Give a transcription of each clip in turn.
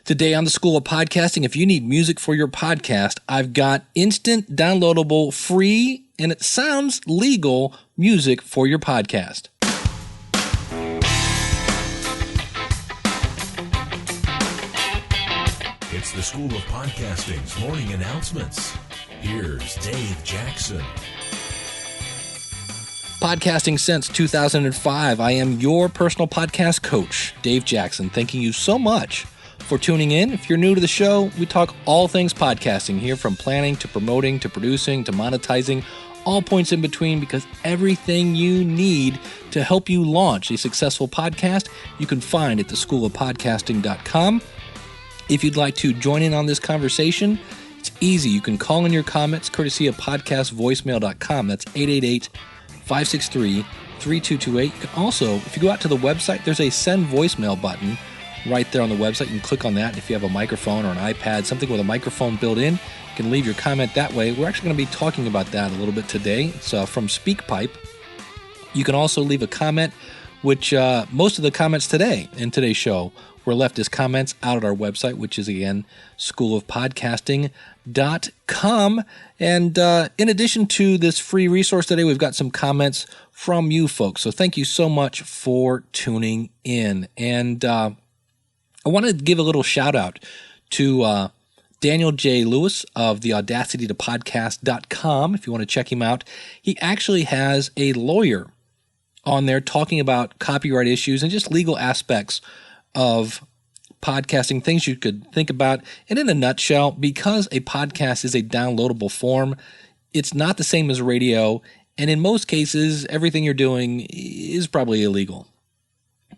Today on the School of Podcasting, if you need music for your podcast, I've got instant, downloadable, free, and it sounds legal music for your podcast. It's the School of Podcasting's morning announcements. Here's Dave Jackson. Podcasting since 2005. I am your personal podcast coach, Dave Jackson. Thanking you so much for tuning in. If you're new to the show, we talk all things podcasting here, from planning to promoting to producing to monetizing, all points in between, because everything you need to help you launch a successful podcast, you can find at theschoolofpodcasting.com. If you'd like to join in on this conversation, it's easy. You can call in your comments courtesy of podcastvoicemail.com. That's 888-563-3228. You can also, if you go out to the website, there's a send voicemail button right there on the website. You can click on that. If you have a microphone or an iPad, something with a microphone built in, you can leave your comment that way. We're actually going to be talking about that a little bit today. It's from SpeakPipe. You can also leave a comment, which most of the comments today in today's show were left as comments out at our website, which is, again, schoolofpodcasting.com. And in addition to this free resource today, we've got some comments from you folks. So thank you so much for tuning in. And I want to give a little shout out to Daniel J. Lewis of the audacitytopodcast.com. If you want to check him out, he actually has a lawyer on there talking about copyright issues and just legal aspects of podcasting, things you could think about. And in a nutshell, because a podcast is a downloadable form, it's not the same as radio. And in most cases, everything you're doing is probably illegal.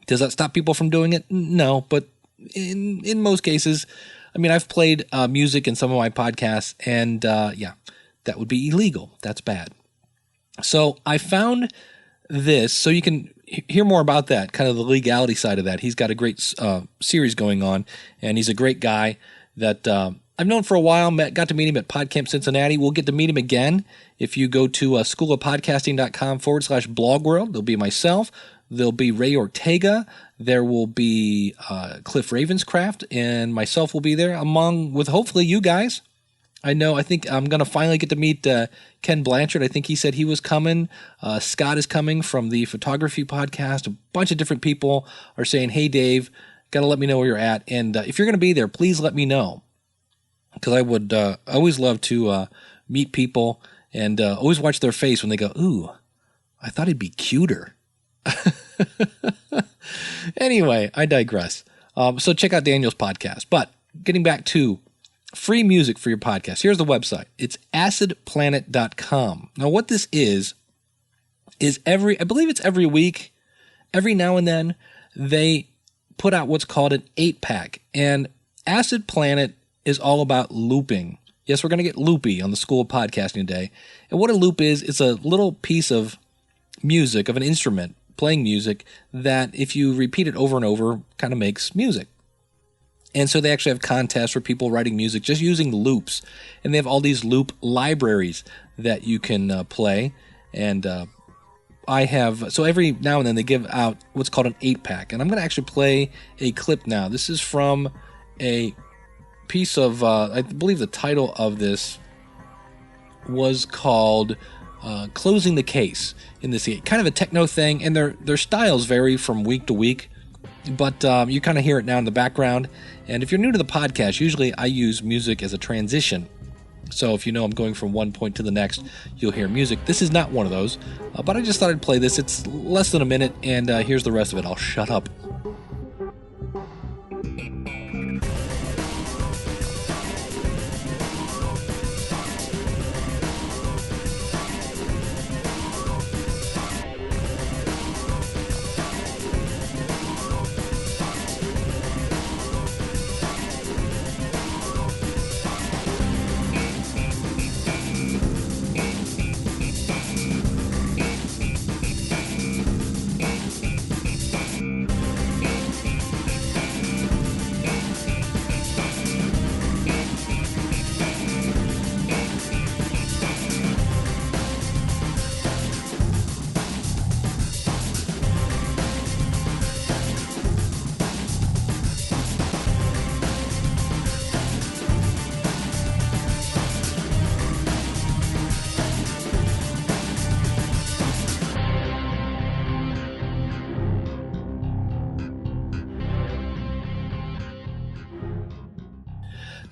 Does that stop people from doing it? No, but in most cases, I mean, I've played music in some of my podcasts, and yeah, that would be illegal. That's bad. So I found this, so you can hear more about that, kind of the legality side of that. He's got a great series going on, and he's a great guy that I've known for a while. Got to meet him at PodCamp Cincinnati. We'll get to meet him again if you go to schoolofpodcasting.com/blogworld. There'll be myself. There'll be Ray Ortega. There will be Cliff Ravenscraft, and myself will be there, along with hopefully you guys. I think I'm going to finally get to meet Ken Blanchard. I think he said he was coming. Scott is coming from the photography podcast. A bunch of different people are saying, hey, Dave, got to let me know where you're at. And if you're going to be there, please let me know, because I would always love to meet people and always watch their face when they go, ooh, I thought he'd be cuter. Anyway, I digress. So check out Daniel's podcast. But getting back to free music for your podcast, here's the website. It's acidplanet.com. Now, what this is I believe it's every week, every now and then, they put out what's called an 8-pack. And Acid Planet is all about looping. Yes, we're going to get loopy on the School of Podcasting today. And what a loop is, it's a little piece of music, of an instrument, playing music, that if you repeat it over and over, kind of makes music. And so they actually have contests for people writing music just using loops. And they have all these loop libraries that you can play. And so every now and then they give out what's called an 8-pack. And I'm going to actually play a clip now. This is from a piece of, I believe the title of this was called Closing the Case. In this kind of a techno thing, and their styles vary from week to week, but you kind of hear it now in the background. And if you're new to the podcast, usually I use music as a transition. So if you know I'm going from one point to the next, you'll hear music. This is not one of those, but I just thought I'd play this. It's less than a minute, and here's the rest of it. I'll shut up.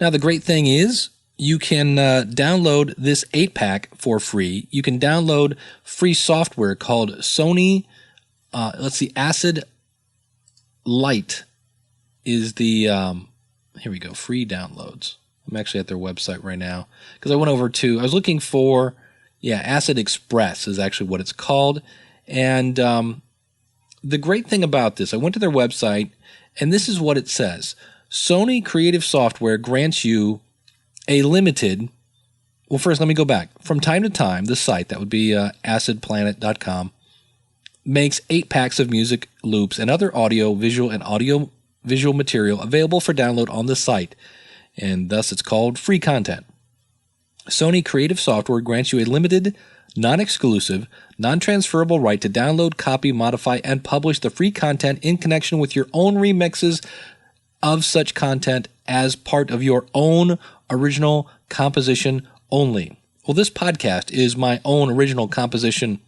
Now, the great thing is you can download this 8-pack for free. You can download free software called Sony, Acid Light is the, here we go, free downloads. I'm actually at their website right now because I was looking for, Acid Express is actually what it's called. And the great thing about this, I went to their website, and this is what it says. Sony Creative Software grants you a limited, well, first let me go back. From time to time, the site, that would be acidplanet.com, makes 8 packs of music loops and other audio, visual, and audio-visual material available for download on the site, and thus it's called free content. Sony Creative Software grants you a limited, non-exclusive, non-transferable right to download, copy, modify, and publish the free content in connection with your own remixes of such content as part of your own original composition only. Well, this podcast is my own original composition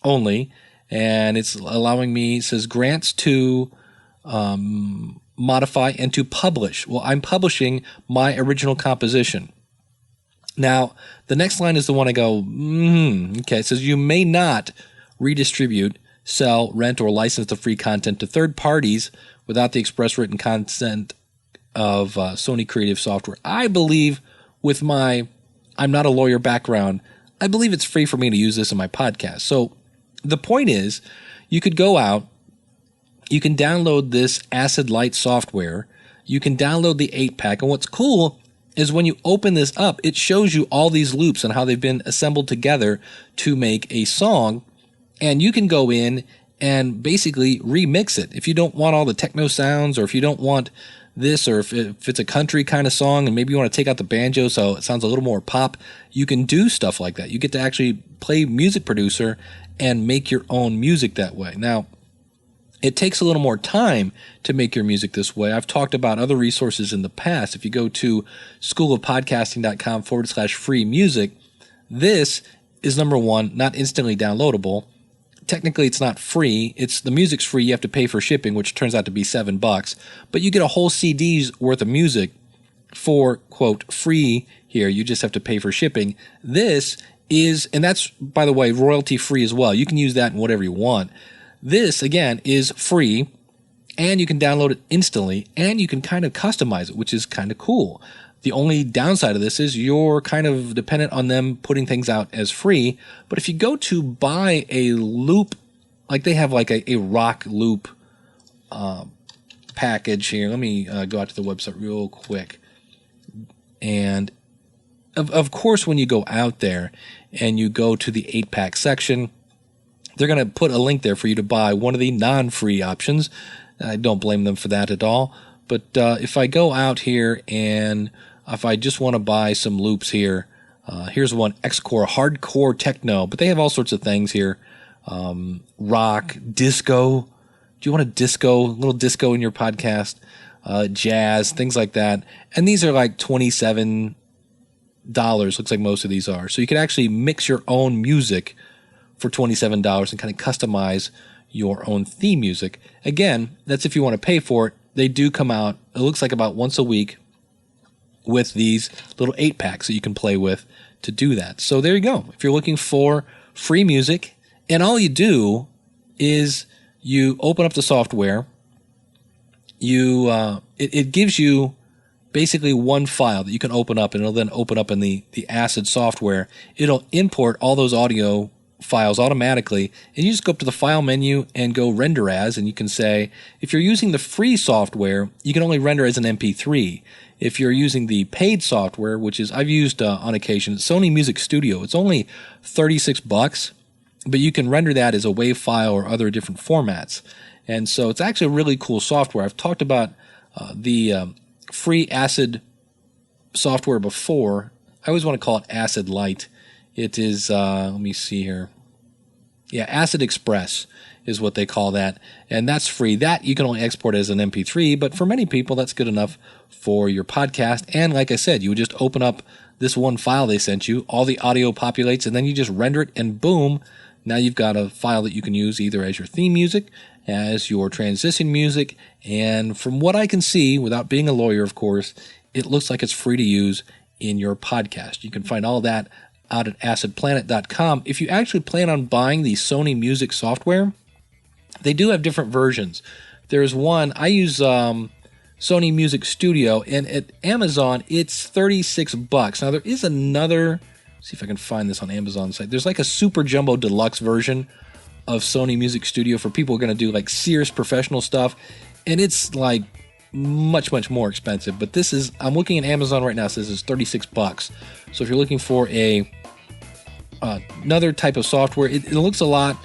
only, and it's allowing me, it says, grants to modify and to publish. Well, I'm publishing my original composition. Now, the next line is the one I go, okay. It says you may not redistribute, sell, rent, or license the free content to third parties without the express written consent of Sony Creative Software. I believe with my, I'm not a lawyer background, I believe it's free for me to use this in my podcast. So the point is, you could go out, you can download this Acid Light software, you can download the 8-pack, and what's cool is when you open this up, it shows you all these loops and how they've been assembled together to make a song, and you can go in and basically remix it. If you don't want all the techno sounds, or if you don't want this, or if it's a country kind of song and maybe you want to take out the banjo so it sounds a little more pop, you can do stuff like that. You get to actually play Music Producer and make your own music that way. Now, it takes a little more time to make your music this way. I've talked about other resources in the past. If you go to schoolofpodcasting.com/free music, this is number one, not instantly downloadable. Technically, it's not free. The music's free. You have to pay for shipping, which turns out to be $7. But you get a whole CD's worth of music for, quote, free here. You just have to pay for shipping. This is, and that's, by the way, royalty free as well. You can use that in whatever you want. This, again, is free, and you can download it instantly, and you can kind of customize it, which is kind of cool. The only downside of this is you're kind of dependent on them putting things out as free. But if you go to buy a loop, like they have like a rock loop package here. Let me go out to the website real quick. And of course, when you go out there and you go to the 8-pack section, they're going to put a link there for you to buy one of the non-free options. I don't blame them for that at all. But if I go out here and if I just want to buy some loops here, here's one, X-Core, hardcore techno. But they have all sorts of things here. Rock, disco. Do you want a little disco in your podcast? Jazz, things like that. And these are like $27. Looks like most of these are. So you can actually mix your own music for $27 and kind of customize your own theme music. Again, that's if you want to pay for it. They do come out, it looks like about once a week, with these little 8-packs that you can play with to do that. So there you go. If you're looking for free music, and all you do is you open up the software, it gives you basically one file that you can open up, and it'll then open up in the Acid software. It'll import all those audio files automatically, and you just go up to the file menu and go render as, and you can say, if you're using the free software, you can only render as an MP3. If you're using the paid software, which is I've used on occasion, Sony Music Studio, it's only $36, but you can render that as a WAV file or other different formats. And so it's actually a really cool software. I've talked about the free Acid software before. I always want to call it Acid Light. It is, let me see here. Yeah, Acid Express is what they call that. And that's free. That you can only export as an MP3, but for many people, that's good enough for your podcast. And like I said, you would just open up this one file they sent you, all the audio populates, and then you just render it, and boom, Now you've got a file that you can use either as your theme music, as your transition music, and from what I can see, without being a lawyer, of course, it looks like it's free to use in your podcast. You can find all that out at acidplanet.com. If you actually plan on buying the Sony Music software, they do have different versions. There's one, I use Sony Music Studio, and at Amazon, it's $36. Now, there is another, see if I can find this on Amazon's site. There's like a super jumbo deluxe version of Sony Music Studio for people who are going to do like serious professional stuff, and it's like much, much more expensive. But this is, I'm looking at Amazon right now, it says it's $36. So if you're looking for another type of software, it looks a lot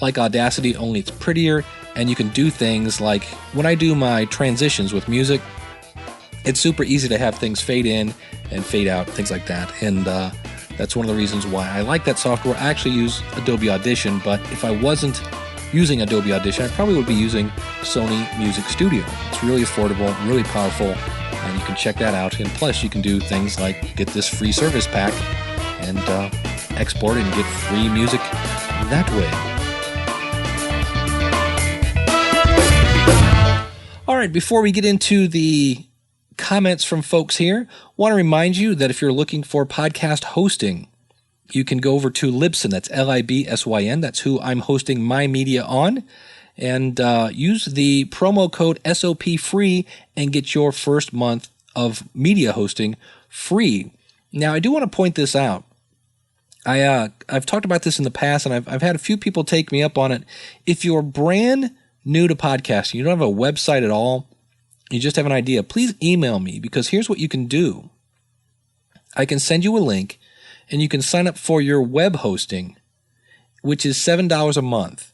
like Audacity, only it's prettier, and you can do things like when I do my transitions with music, it's super easy to have things fade in and fade out, things like that. And that's one of the reasons why I like that software. I actually use Adobe Audition, but if I wasn't using Adobe Audition, I probably would be using Sony Music Studio. It's really affordable, really powerful, and you can check that out. And plus, you can do things like get this free service pack and export it and get free music that way. All right, before we get into the comments from folks here, I want to remind you that if you're looking for podcast hosting, you can go over to Libsyn. That's Libsyn. That's who I'm hosting my media on. And use the promo code SOPFREE and get your first month of media hosting free. Now, I do want to point this out. I've talked about this in the past, and I've had a few people take me up on it. If you're brand new to podcasting, you don't have a website at all, you just have an idea, please email me, because here's what you can do. I can send you a link, and you can sign up for your web hosting, which is $7 a month.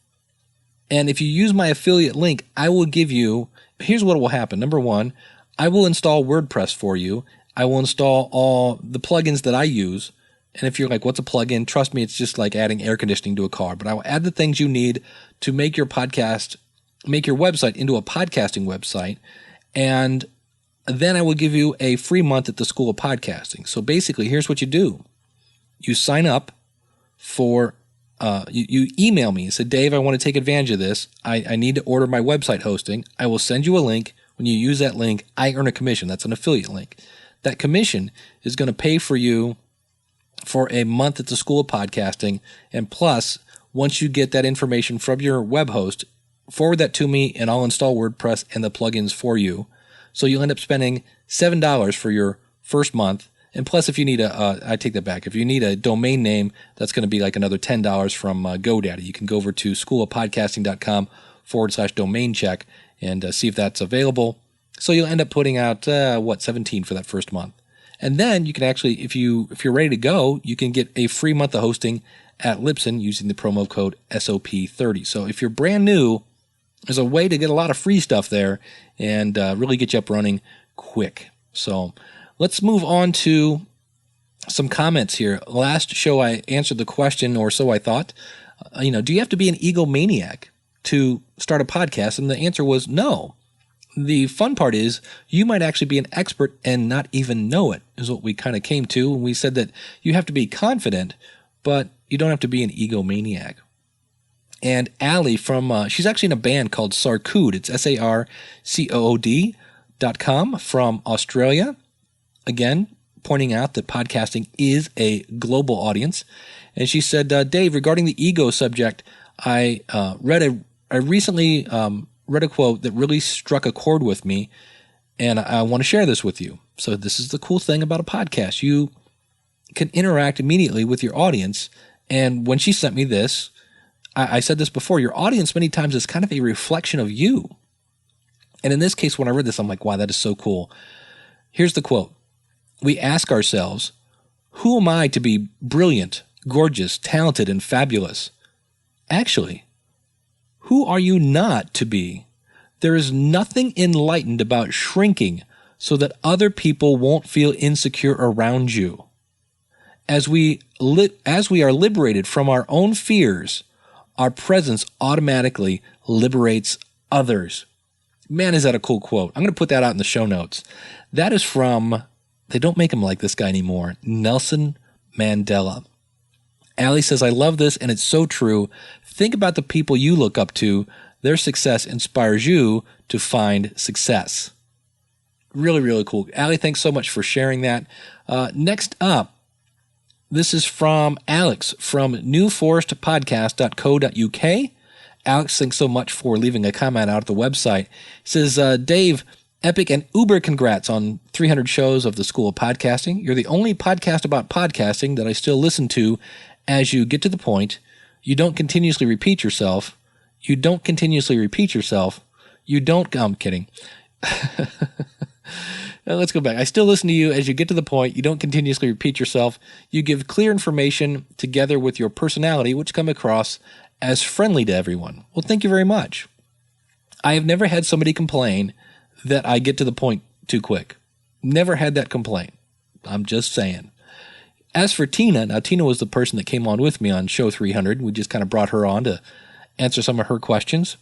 And if you use my affiliate link, I will give you, here's what will happen. Number one, I will install WordPress for you. I will install all the plugins that I use. And if you're like, what's a plugin? Trust me, it's just like adding air conditioning to a car. But I will add the things you need to make your podcast, make your website into a podcasting website. And then I will give you a free month at the School of Podcasting. So basically, here's what you do. You sign up for, you email me and say, Dave, I want to take advantage of this. I need to order my website hosting. I will send you a link. When you use that link, I earn a commission. That's an affiliate link. That commission is going to pay for you for a month at the School of Podcasting. And plus, once you get that information from your web host, forward that to me and I'll install WordPress and the plugins for you. So you'll end up spending $7 for your first month. And plus, if you need I take that back. If you need a domain name, that's going to be like another $10 from GoDaddy. You can go over to schoolofpodcasting.com/domain check and see if that's available. So you'll end up putting out, $17 for that first month. And then you can actually, if you're ready to go, you can get a free month of hosting at Libsyn using the promo code SOP30. So if you're brand new, there's a way to get a lot of free stuff there and really get you up running quick. So let's move on to some comments here. Last show I answered the question, or so I thought, do you have to be an egomaniac to start a podcast? And the answer was no. The fun part is you might actually be an expert and not even know it, is what we kind of came to. And we said that you have to be confident, but you don't have to be an egomaniac. And Allie from, she's actually in a band called Sarcood. It's SARCOOD.com from Australia. Again, pointing out that podcasting is a global audience. And she said, Dave, regarding the ego subject, I recently read a quote that really struck a chord with me, and I want to share this with you. So this is the cool thing about a podcast. You can interact immediately with your audience. And when she sent me this, I said this before, your audience many times is kind of a reflection of you. And in this case, when I read this, I'm like, wow, that is so cool. Here's the quote. We ask ourselves, who am I to be brilliant, gorgeous, talented, and fabulous? Actually, who are you not to be? There is nothing enlightened about shrinking so that other people won't feel insecure around you. As we are liberated from our own fears, our presence automatically liberates others. Man, is that a cool quote. I'm going to put that out in the show notes. That is from, they don't make him like this guy anymore, Nelson Mandela. Allie says, I love this, and it's so true. Think about the people you look up to. Their success inspires you to find success. Really, really cool. Allie, thanks so much for sharing that. Next up, this is from Alex from newforestpodcast.co.uk. Alex, thanks so much for leaving a comment out at the website. He says, Dave, epic and uber congrats on 300 shows of the School of Podcasting. You're the only podcast about podcasting that I still listen to as you get to the point. You don't continuously repeat yourself. I'm kidding. Now let's go back. I still listen to you as you get to the point. You don't continuously repeat yourself. You give clear information together with your personality, which come across as friendly to everyone. Well, thank you very much. I have never had somebody complain that I get to the point too quick. Never had that complaint. I'm just saying. As for Tina, now Tina was the person that came on with me on show 300. We just kind of brought her on to answer some of her questions.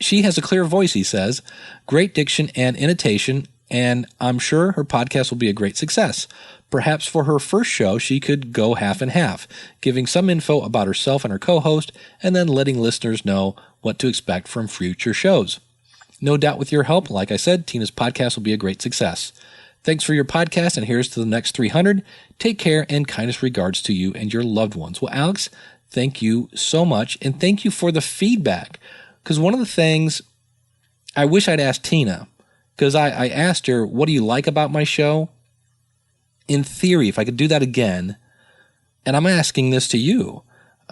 She has a clear voice, he says, great diction and intonation, and I'm sure her podcast will be a great success. Perhaps for her first show, she could go half and half, giving some info about herself and her co-host, and then letting listeners know what to expect from future shows. No doubt with your help, like I said, Tina's podcast will be a great success. Thanks for your podcast, and here's to the next 300. Take care, and kindest regards to you and your loved ones. Well, Alex, thank you so much, and thank you for the feedback. Because one of the things I wish I'd asked Tina, because I asked her, what do you like about my show? In theory, if I could do that again, and I'm asking this to you,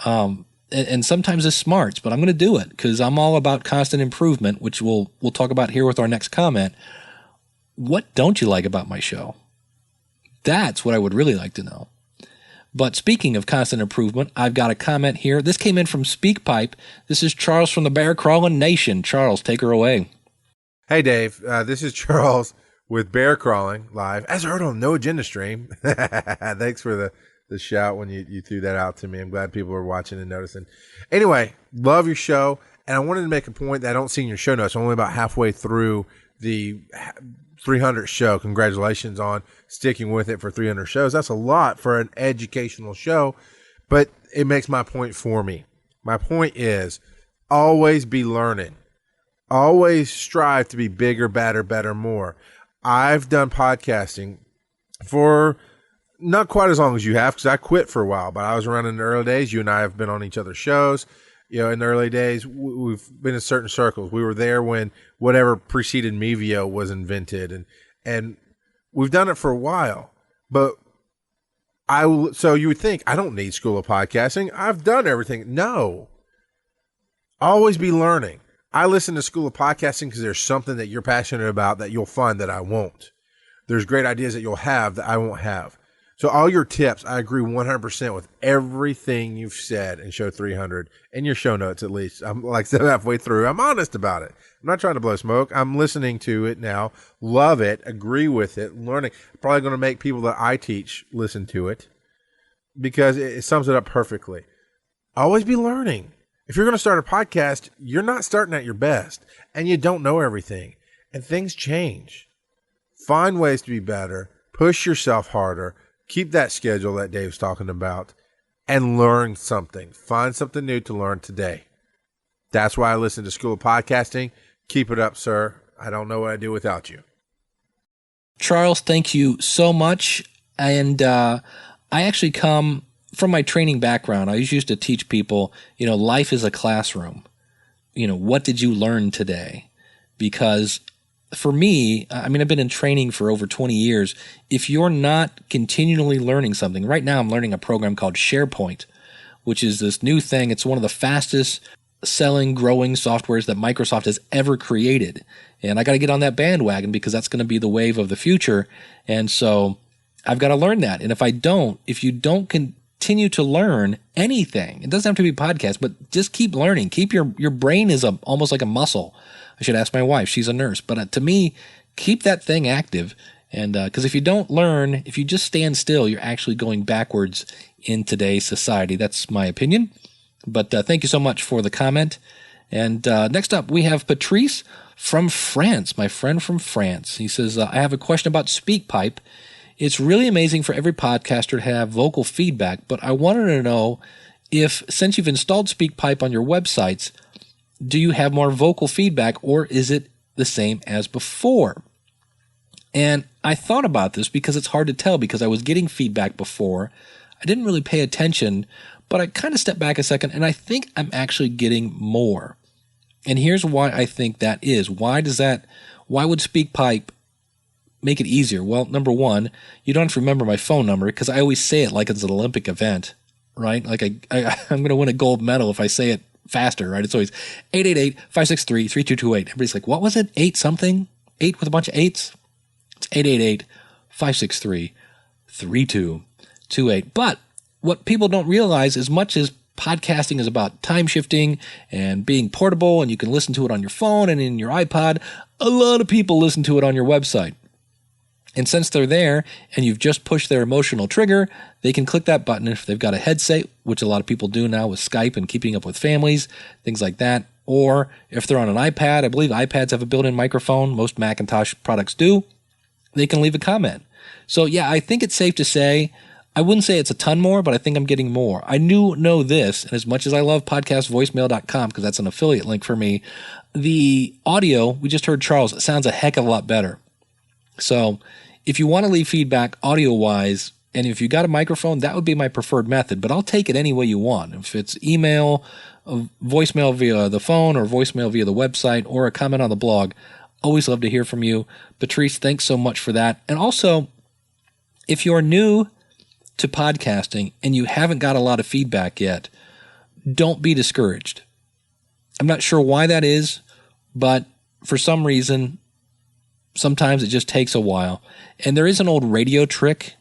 and sometimes this smarts, but I'm going to do it because I'm all about constant improvement, which we'll talk about here with our next comment. What don't you like about my show? That's what I would really like to know. But speaking of constant improvement, I've got a comment here. This came in from SpeakPipe. This is Charles from the Bear Crawling Nation. Charles, take her away. Hey, Dave. This is Charles with Bear Crawling Live, as heard on No Agenda Stream. Thanks for the shout when you threw that out to me. I'm glad people are watching and noticing. Anyway, love your show. And I wanted to make a point that I don't see in your show notes. I'm only about halfway through the 300 show. Congratulations on sticking with it for 300 shows. That's a lot for an educational show, but it makes my point for me. My point is always be learning. Always strive to be bigger, better, more. I've done podcasting for not quite as long as you have because I quit for a while, but I was around in the early days. You and I have been on each other's shows. You know, in the early days, we've been in certain circles. We were there when whatever preceded Mevio was invented, and we've done it for a while. But so you would think, I don't need School of Podcasting. I've done everything. No. Always be learning. I listen to School of Podcasting because there's something that you're passionate about that you'll find that I won't. There's great ideas that you'll have that I won't have. So all your tips, I agree 100% with everything you've said in show 300, in your show notes at least. I'm like halfway through. I'm honest about it. I'm not trying to blow smoke. I'm listening to it now, love it, agree with it, learning. Probably going to make people that I teach listen to it because it sums it up perfectly. Always be learning. If you're going to start a podcast, you're not starting at your best, and you don't know everything, and things change. Find ways to be better, push yourself harder, keep that schedule that Dave's talking about, and learn something. Find something new to learn today. That's why I listen to School of Podcasting. Keep it up, sir. I don't know what I'd do without you. Charles, thank you so much. And I actually come from my training background. I used to teach people, life is a classroom. What did you learn today? Because for me, I've been in training for over 20 years. If you're not continually learning something, right now I'm learning a program called SharePoint, which is this new thing. It's one of the fastest selling, growing softwares that Microsoft has ever created. And I got to get on that bandwagon because that's going to be the wave of the future. And so I've got to learn that. And if you don't continue to learn anything, it doesn't have to be podcasts, but just keep learning. Keep your brain is almost like a muscle. I should ask my wife. She's a nurse. But to me, keep that thing active. And because if you don't learn, if you just stand still, you're actually going backwards in today's society. That's my opinion. But thank you so much for the comment. And next up, we have Patrice from France, my friend from France. He says, I have a question about SpeakPipe. It's really amazing for every podcaster to have vocal feedback, but I wanted to know if, since you've installed SpeakPipe on your websites, do you have more vocal feedback, or is it the same as before? And I thought about this because it's hard to tell, because I was getting feedback before. I didn't really pay attention, but I kind of stepped back a second, and I think I'm actually getting more. And here's why I think that is. Why would SpeakPipe make it easier? Well, number one, you don't have to remember my phone number, because I always say it like it's an Olympic event, right? Like I'm going to win a gold medal if I say it faster, right? It's always 888-563-3228. Everybody's like, what was it? 8 something? 8 with a bunch of 8s? It's 888-563-3228. But what people don't realize, as much as podcasting is about time shifting and being portable, and you can listen to it on your phone and in your iPod, a lot of people listen to it on your website. And since they're there and you've just pushed their emotional trigger, they can click that button if they've got a headset, which a lot of people do now with Skype and keeping up with families, things like that. Or if they're on an iPad, I believe iPads have a built-in microphone. Most Macintosh products do. They can leave a comment. So yeah, I think it's safe to say, I wouldn't say it's a ton more, but I think I'm getting more. I know this, and as much as I love podcastvoicemail.com, because that's an affiliate link for me, the audio, we just heard Charles, sounds a heck of a lot better. So if you want to leave feedback audio-wise, and if you got a microphone, that would be my preferred method, but I'll take it any way you want. If it's email, voicemail via the phone, or voicemail via the website, or a comment on the blog, always love to hear from you. Patrice, thanks so much for that. And also, if you're new to podcasting and you haven't got a lot of feedback yet, don't be discouraged. I'm not sure why that is, but for some reason, sometimes it just takes a while. And there is an old radio trick,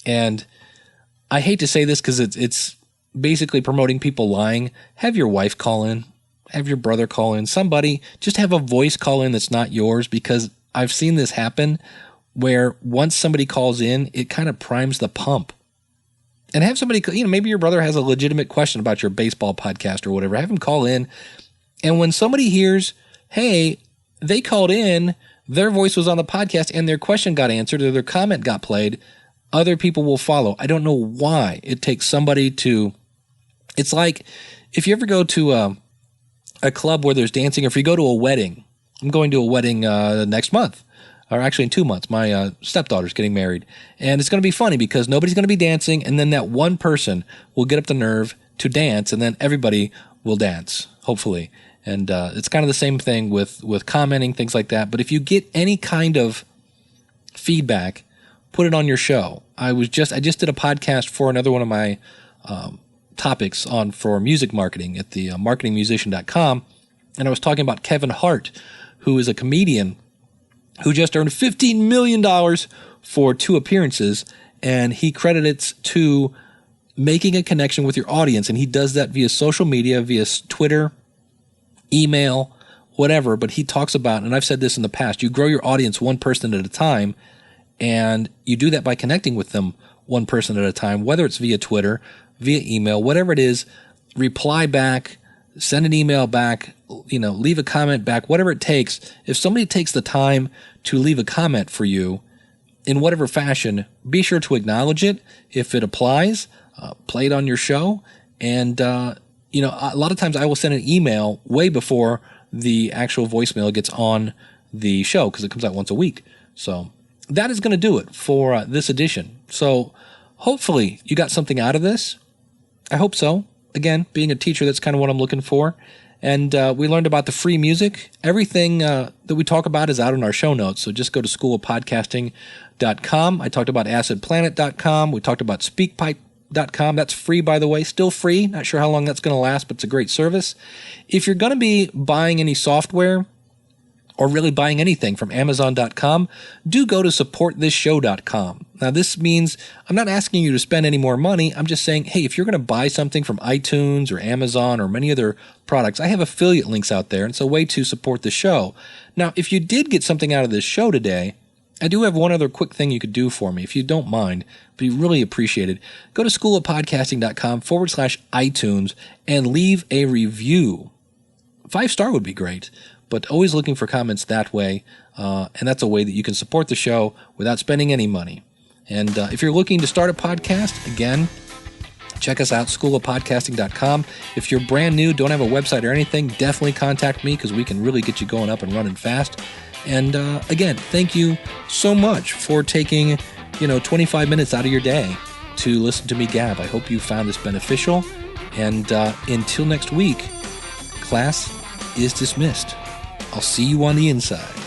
and I hate to say this because it's basically promoting people lying. Have your wife call in. Have your brother call in. Somebody, just have a voice call in that's not yours, because I've seen this happen where once somebody calls in, it kind of primes the pump. And have somebody, maybe your brother has a legitimate question about your baseball podcast or whatever. Have him call in. And when somebody hears, hey, they called in, their voice was on the podcast, and their question got answered, or their comment got played, other people will follow. I don't know why it takes somebody to, it's like if you ever go to a club where there's dancing, or if you go to a wedding. I'm going to a wedding next month, or actually in 2 months. My stepdaughter's getting married, and it's going to be funny because nobody's going to be dancing, and then that one person will get up the nerve to dance, and then everybody will dance, hopefully. And it's kind of the same thing with commenting, things like that. But if you get any kind of feedback, put it on your show. I just did a podcast for another one of my topics for music marketing at the marketingmusician.com, and I was talking about Kevin Hart, who is a comedian who just earned $15 million for 2 appearances, and he credits to making a connection with your audience, and he does that via social media, via Twitter, email, whatever. But he talks about, and I've said this in the past, you grow your audience one person at a time, and you do that by connecting with them one person at a time, whether it's via Twitter, via email, whatever it is. Reply back, send an email back, leave a comment back, whatever it takes. If somebody takes the time to leave a comment for you in whatever fashion, be sure to acknowledge it. If it applies, play it on your show. And, a lot of times I will send an email way before the actual voicemail gets on the show, because it comes out once a week. So that is going to do it for this edition. So hopefully you got something out of this. I hope so. Again, being a teacher, that's kind of what I'm looking for. And we learned about the free music. Everything that we talk about is out in our show notes. So just go to schoolofpodcasting.com. I talked about acidplanet.com. We talked about speakpipe.com. That's free, by the way. Still free. Not sure how long that's going to last, but it's a great service. If you're going to be buying any software, or really buying anything from Amazon.com, do go to supportthisshow.com. Now, this means I'm not asking you to spend any more money. I'm just saying, hey, if you're going to buy something from iTunes or Amazon or many other products, I have affiliate links out there. And it's a way to support the show. Now, if you did get something out of this show today, I do have one other quick thing you could do for me, if you don't mind, but you really appreciate it. Go to schoolofpodcasting.com/iTunes and leave a review. 5-star would be great. but always looking for comments that way. And that's a way that you can support the show without spending any money. And if you're looking to start a podcast, again, check us out, schoolofpodcasting.com. If you're brand new, don't have a website or anything, definitely contact me because we can really get you going up and running fast. And again, thank you so much for taking 25 minutes out of your day to listen to me gab. I hope you found this beneficial. And until next week, class is dismissed. I'll see you on the inside.